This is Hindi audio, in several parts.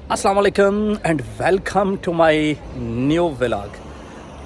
अस्सलाम वालेकुम and welcome to my new vlog.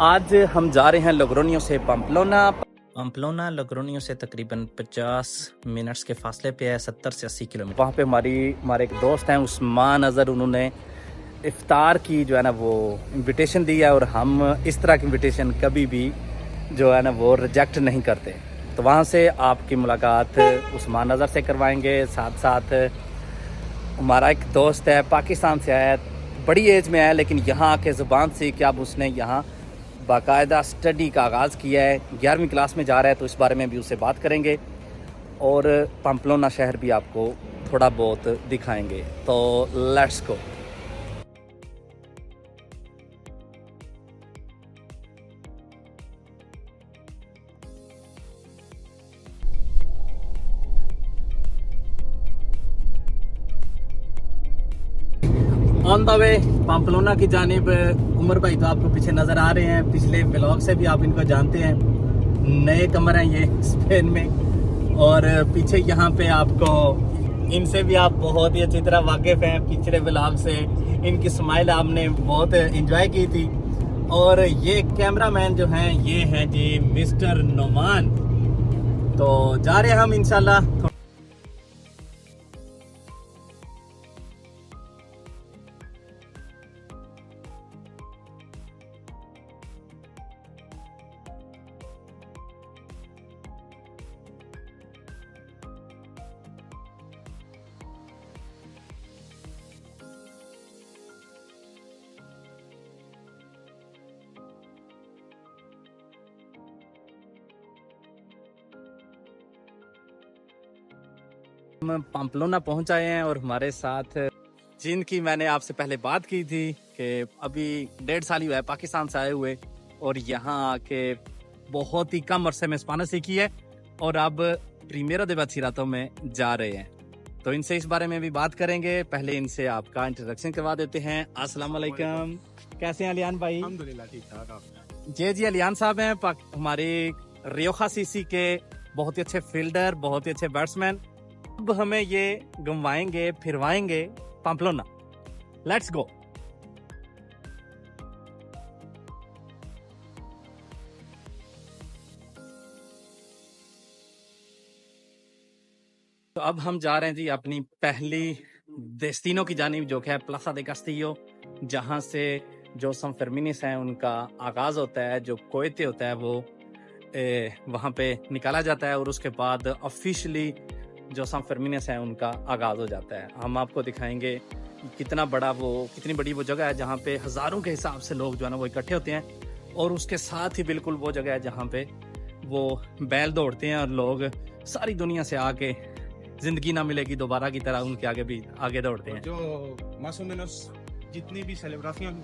आज हम जा रहे हैं लोग्रोनियो से पंपलोना लोग्रोनियो से तकरीबन 50 मिनट्स के फासले पे है, 70 से 80 किलोमीटर। वहाँ पे हमारे एक दोस्त हैं उस्मान अज़हर, उन्होंने इफ्तार की जो है ना वो इनविटेशन दी है और हम इस तरह की इनविटेशन कभी भी जो है ना वो रिजेक्ट नहीं करते। तो वहाँ से आपकी मुलाकात उस्मान अज़हर से करवाएंगे। साथ साथ हमारा एक दोस्त है, पाकिस्तान से आया है, बड़ी एज में आया, लेकिन यहाँ आके ज़ुबान सीख के अब उसने यहाँ बाकायदा स्टडी का आगाज़ किया है, 11वीं क्लास में जा रहा है। तो इस बारे में भी उससे बात करेंगे और पंपलोना शहर भी आपको थोड़ा बहुत दिखाएंगे। तो let's go. On the way Pamplona की जानिब उमर भाई तो आपको पीछे नज़र आ रहे हैं, पिछले व्लॉग से भी आप इनको जानते हैं। नए कमर हैं ये स्पेन में, और पीछे यहाँ पे आपको इनसे भी आप बहुत ही अच्छी तरह वाकिफ़ हैं। पिछले व्लॉग से इनकी स्माइल आपने बहुत इंजॉय की थी। और ये कैमरामैन जो हैं ये हैं जी मिस्टर नोमान। तो जा रहे हैं हम इंशाल्लाह। हम पंपलोना पहुंच आए हैं और हमारे साथ जिनकी मैंने आपसे पहले बात की थी कि अभी 1.5 साल ही हुआ है पाकिस्तान से आए हुए, और यहाँ आके बहुत ही कम अरसे में स्पेनिश सीखी है और अब प्रीमेरा दे बाचिरातो में जा रहे हैं। तो इनसे इस बारे में भी बात करेंगे। पहले इनसे आपका इंट्रोडक्शन करवा देते हैं। अस्सलाम वालेकुम, कैसे हैं अलियान भाई? अल्हम्दुलिल्लाह ठीक ठाक। आप जी अलियान साहब हैं हमारे रियोखा सीसी के बहुत ही अच्छे फील्डर, बहुत ही अच्छे बैट्समैन। अब हमें ये घुमाएंगे फिरवाएंगे पंपलोना। Let's go. तो अब हम जा रहे हैं जी अपनी पहली डेस्टिनो की जानिब, जो कि है प्लाजा दे कास्टियो, जहाँ से जो सम फेर्मिनिस हैं उनका आगाज होता है। जो कोयते होता है वो वहाँ पे निकाला जाता है और उसके बाद ऑफिशियली जो सम फेर्मिनिस है उनका आगाज हो जाता है। हम आपको दिखाएंगे कितनी बड़ी वो जगह है जहाँ पे हजारों के हिसाब से लोग जो है ना वो इकट्ठे होते हैं। और उसके साथ ही बिल्कुल वो जगह है जहाँ पे वो बैल दौड़ते हैं और लोग सारी दुनिया से आके जिंदगी ना मिलेगी दोबारा की तरह उनके आगे भी आगे दौड़ते हैं। जो más o menos जितनी भी सेलिब्रेशन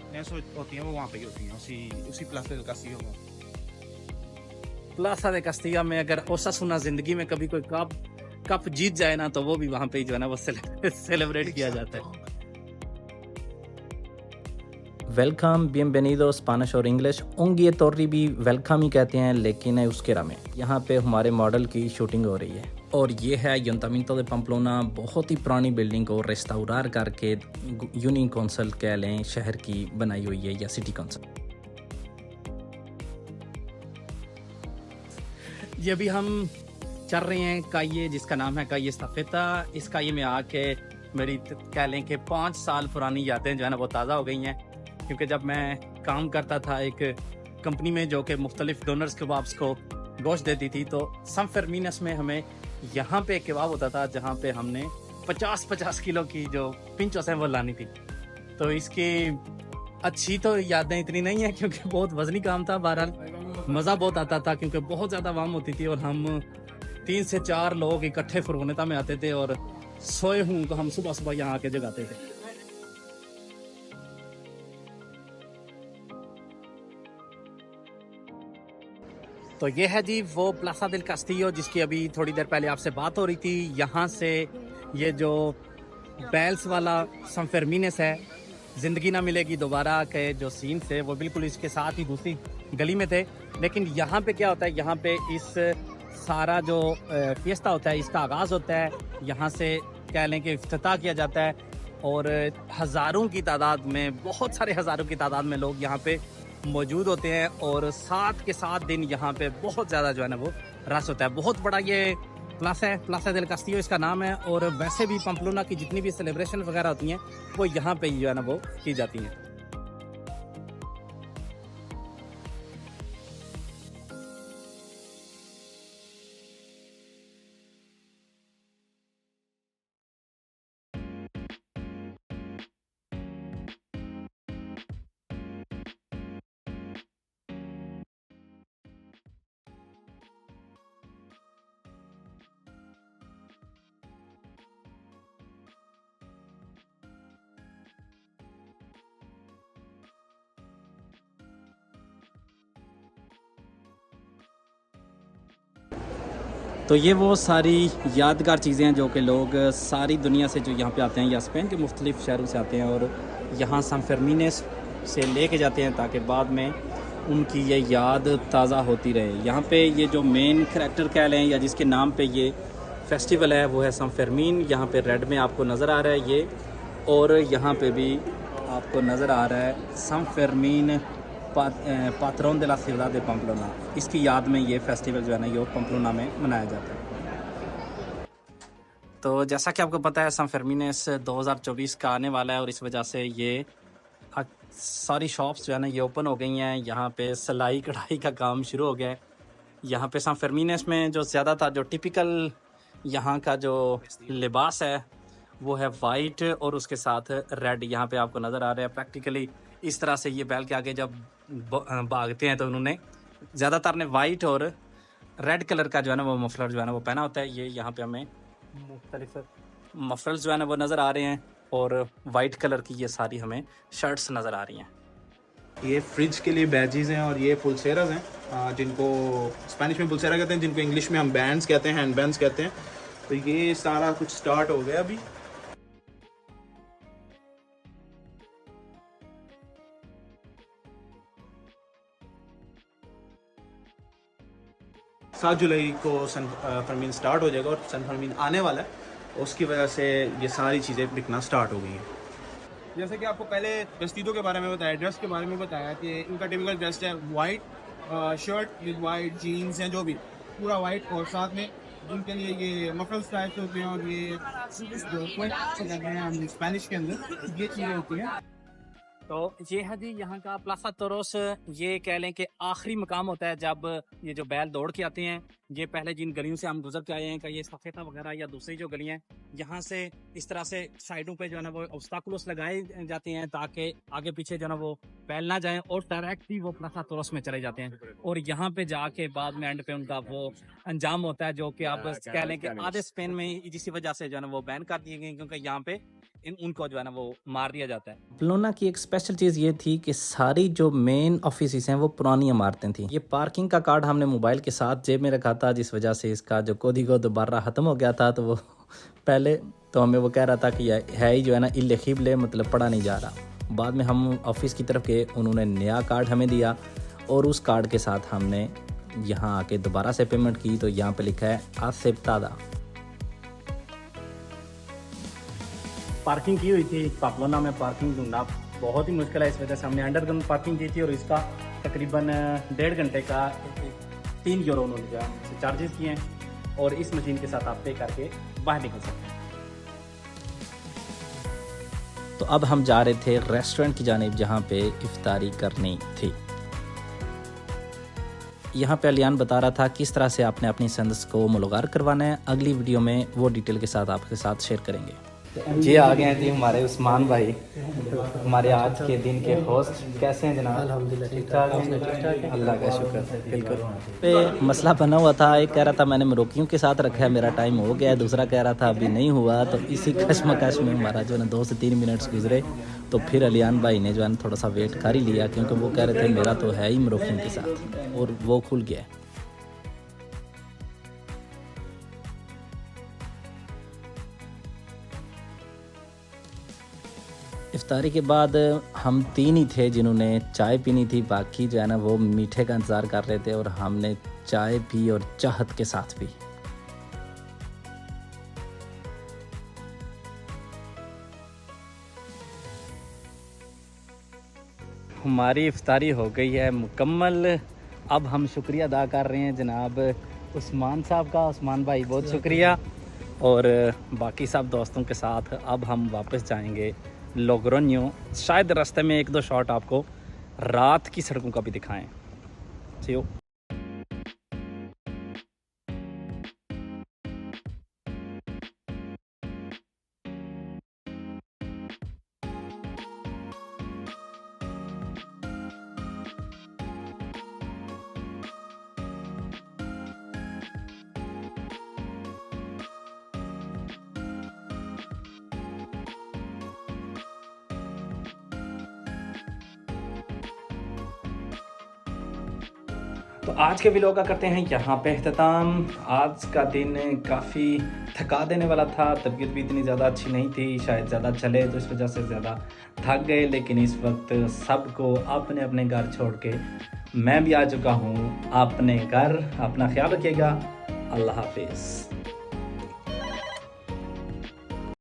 होती हैं वो वहाँ पे ही होती हैं, उसी प्लाजा del Castillo में। प्लाजा दे कास्टिया में अगर ओसासुना जिंदगी में कभी कोई कप जीत जाए ना, तो वो भी वहाँ पे जो है ना वो सेलिब्रेट किया जाता है। वेलकम, बिenvenido, स्पेनिश और इंग्लिश ओंगी तोर्री भी वेलकम ही कहते हैं, लेकिन है उसके में यहाँ पे हमारे मॉडल की शूटिंग हो रही है। और ये है अयuntamiento de पंपलोना, बहुत ही पुरानी बिल्डिंग को रेस्टोरार करके यूनियन काउंसिल कह लें शहर की बनाई हुई है, या सिटी काउंसिल। ये भी हम चल रहे हैं काये, जिसका नाम है काये स्ताफेता। इस काये में आके मेरी कह लें कि 5 साल पुरानी यादें जो है ना वो ताज़ा हो गई हैं, क्योंकि जब मैं काम करता था एक कंपनी में जो कि मुख्तलिफ डोनर्स कबाब्स को गोश्त देती थी, तो सम फेर्मिनस में हमें यहाँ पे एक कबाब होता था जहाँ पे हमने 50-50 किलो की जो पिंचोस हैं वो लानी थी। तो इसकी अच्छी तो यादें इतनी नहीं है क्योंकि बहुत वजनी काम था। बहरहाल मज़ा बहुत आता था क्योंकि बहुत ज़्यादा आवाम होती थी और हम 3 से 4 लोग इकट्ठे फुरगोनेता में आते थे और सोए हूँ को हम सुबह सुबह यहाँ आके जगाते थे। तो ये है जी वो प्लाजा del Castillo जिसकी अभी थोड़ी देर पहले आपसे बात हो रही थी। यहाँ से ये जो बैल्स वाला सम फेर्मिनिस है, जिंदगी ना मिलेगी दोबारा के जो सीन थे वो बिल्कुल इसके साथ ही दूसरी गली में थे। लेकिन यहाँ पे क्या होता है, यहाँ पे इस सारा जो फिएस्टा होता है इसका आगाज़ होता है, यहाँ से कह लें कि इफ्तिताह किया जाता है। और हज़ारों की तादाद में, बहुत सारे हज़ारों की तादाद में लोग यहाँ पे मौजूद होते हैं और 7 के 7 दिन यहाँ पे बहुत ज़्यादा जो है ना वो रश होता है। बहुत बड़ा ये प्लासा देल कास्टियो इसका नाम है। और वैसे भी पम्पलोना की जितनी भी सेलिब्रेशन वगैरह होती हैं वो यहाँ पे ही जो है ना वो की जाती हैं। तो ये वो सारी यादगार चीज़ें हैं जो कि लोग सारी दुनिया से जो यहाँ पे आते हैं या स्पेन के मुख्तलिफ़ शहरों से आते हैं और यहाँ सान फेर्मिनेस से लेके जाते हैं ताकि बाद में उनकी ये याद ताज़ा होती रहे। यहाँ पे ये जो मेन करैक्टर कह लें या जिसके नाम पे ये फेस्टिवल है वो है सान फेर्मिन। यहाँ पे रेड में आपको नज़र आ रहा है ये, और यहाँ पे भी आपको नज़र आ रहा है सान फेर्मिन पात्रोन de la ciudad de पम्पलोना। इसकी याद में ये फेस्टिवल जो है ना ये पम्पलोना में मनाया जाता है। तो जैसा कि आपको पता है सान फेर्मिनेस 2024 का आने वाला है और इस वजह से ये सारी शॉप्स जो है ना ये ओपन हो गई हैं। यहाँ पे सिलाई कढ़ाई का काम शुरू हो गया है। यहाँ पे सान फेर्मिनेस में जो ज़्यादातर जो टिपिकल यहाँ का जो लिबास है वो है वाइट और उसके साथ रेड। यहाँ पे आपको नज़र आ रहा है प्रैक्टिकली इस तरह से ये बैल के आगे जब भागते हैं तो उन्होंने ज़्यादातर ने वाइट और रेड कलर का जो है ना वो मफलर जो है ना वो पहना होता है। ये यहाँ पे हमें मुख्तलिफ मफलर्स जो है ना वो नज़र आ रहे हैं और वाइट कलर की ये सारी हमें शर्ट्स नज़र आ रही हैं। ये फ्रिज के लिए बैजेस हैं और ये पुलसेराज हैं जिनको स्पेनिश में पुलसेरा कहते हैं, जिनको इंग्लिश में हम बैंड्स कहते हैं, हैंड बैंड्स कहते हैं। तो ये सारा कुछ स्टार्ट हो गया अभी। 7 जुलाई को सन फरमीन स्टार्ट हो जाएगा और सन फरमीन आने वाला है। उसकी वजह से ये सारी चीज़ें बिकना स्टार्ट हो गई हैं। जैसे कि आपको पहले वेस्टिडो के बारे में बताया, ड्रेस के बारे में बताया कि इनका टिपिकल ड्रेस है white shirt with white jeans हैं, जो भी पूरा वाइट, और साथ में जिनके लिए ये मफलर्स टाइप होते हैं और ये जो हैं स्पेनिश के अंदर ये चीज़ें होती हैं। तो ये है जी यहाँ का प्लासा तोरोस। ये कह लें कि आखिरी मकाम होता है जब ये जो बैल दौड़ के आते हैं। ये पहले जिन गलियों से हम गुजर के आए हैं का ये सफेदा वगैरह या दूसरी जो गलियाँ यहाँ से इस तरह से साइडों पे जो है ना वो ऑब्स्टाकुलस लगाए जाते हैं ताकि आगे पीछे जो है ना वो बैल ना जाएं और डायरेक्टली वो प्लासा तोरोस में चले जाते हैं। और यहाँ पे जाके बाद में एंड पे उनका वो अंजाम होता है जो कि आप कह लें कि आधे स्पेन में इसी वजह से जो है ना वो बैन कर दिए गए क्योंकि यहाँ पे उनको जो है ना वो मार दिया जाता है। पम्पलोना की एक स्पेशल चीज़ ये थी कि सारी जो मेन ऑफिस हैं वो पुरानी इमारतें थी। ये पार्किंग का कार्ड हमने मोबाइल के साथ जेब में रखा था जिस वजह से इसका जो कोडिगो दोबारा ख़त्म हो गया था। तो वो पहले तो हमें वो कह रहा था कि है ही जो है ना इलेखिबले, मतलब पढ़ा नहीं जा रहा। बाद में हम ऑफिस की तरफ गए, उन्होंने नया कार्ड हमें दिया और उस कार्ड के साथ हमने यहाँ आके दोबारा से पेमेंट की। तो यहाँ पे लिखा है आसेप्तादा। पार्किंग की हुई थी पम्पलोना में, पार्किंग ढूंढना बहुत ही मुश्किल है, इस वजह से हमने अंडरग्राउंड पार्किंग की थी और इसका तकरीबन 1.5 घंटे का 3 यूरो उन्होंने जो है चार्जेस किए हैं और इस मशीन के साथ आप पे करके बाहर निकल सकते हैं। तो अब हम जा रहे थे रेस्टोरेंट की जानिब जहाँ पे इफ्तारी करनी थी। यहाँ पे अलियान बता रहा था किस तरह से आपने अपनी संदस को मुलाकात करवाना है। अगली वीडियो में वो डिटेल के साथ आपके साथ शेयर करेंगे। जी आ गए हैं जी हमारे उस्मान भाई, हमारे आज के दिन के होस्ट। कैसे हैं जनाब? अल्हम्दुलिल्लाह ठीक ठाक हैं, अल्लाह का शुक्र है। बिल्कुल पे मसला बना हुआ था, एक कह रहा था मैंने मरोकियों के साथ रखा है, मेरा टाइम हो गया है, दूसरा कह रहा था अभी नहीं हुआ। तो इसी कश्मकश में हमारा जो है ना 2 से 3 मिनट्स गुजरे। तो फिर अलियान भाई ने जो है थोड़ा सा वेट कर ही लिया क्योंकि वो कह रहे थे मेरा तो है ही मरोकियों के साथ, और वो खुल गया। इफ्तारी के बाद हम 3 ही थे जिन्होंने चाय पीनी थी, बाकी जो है ना वो मीठे का इंतज़ार कर रहे थे और हमने चाय पी और चाहत के साथ पी। हमारी इफ्तारी हो गई है मुकम्मल। अब हम शुक्रिया अदा कर रहे हैं जनाब उस्मान साहब का। उस्मान भाई बहुत शुक्रिया। और बाकी सब दोस्तों के साथ अब हम वापस जाएंगे लोग्रोन्यो। शायद रास्ते में एक दो शॉट आपको रात की सड़कों का भी दिखाएं। चलो तो आज के व्लॉग का करते हैं यहाँ पे अख्ताम। आज का दिन काफ़ी थका देने वाला था। तबीयत भी इतनी ज़्यादा अच्छी नहीं थी, शायद ज़्यादा चले तो इस वजह से ज़्यादा थक गए। लेकिन इस वक्त सबको अपने अपने घर छोड़ के मैं भी आ चुका हूँ अपने घर। अपना ख्याल रखिएगा। अल्लाह हाफिज़।